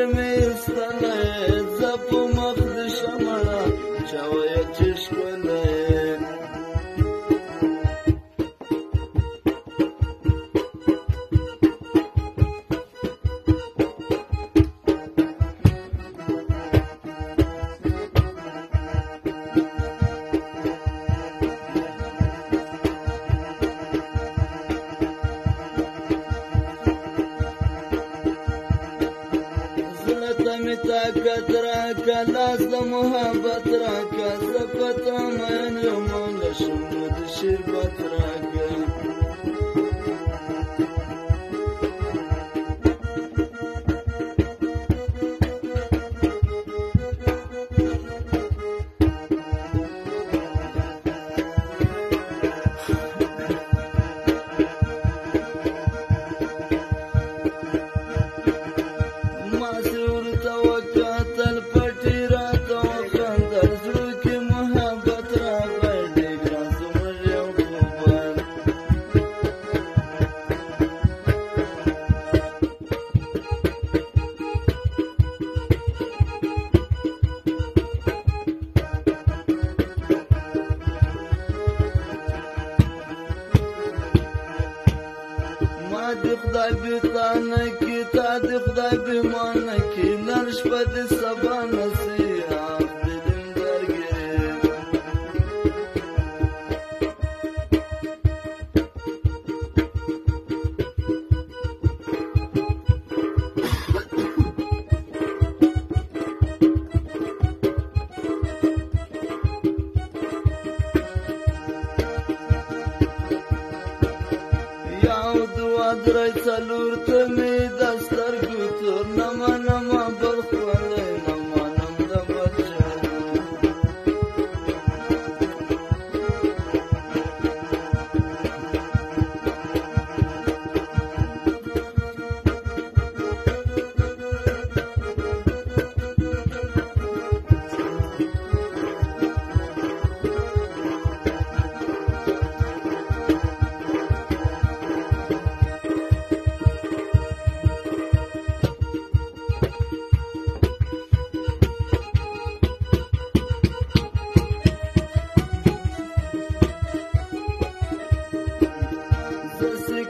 چې مې ایستلی زه په مخ د شمعه چا ویل چې ښکلی طاقت راکه لاس د محبت راکه زه په تا مین یم نه شم نو د شربت راکه د خدای بیتانه کی تا د خدای بیمانه کی نن شپه د سبا نصیحت دلم درگیر درای څلور ته مې د سترګو تور نما نما بل خولی نما نم د بچانو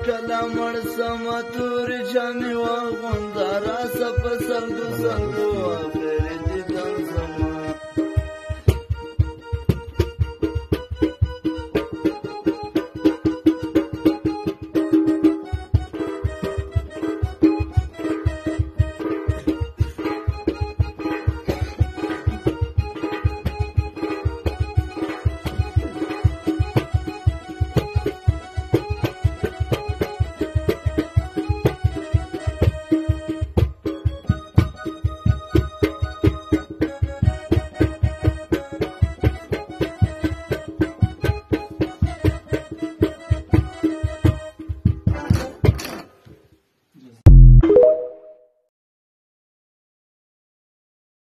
کله مړ سمه تورې جامې واغونده راسه په سلګو سلګو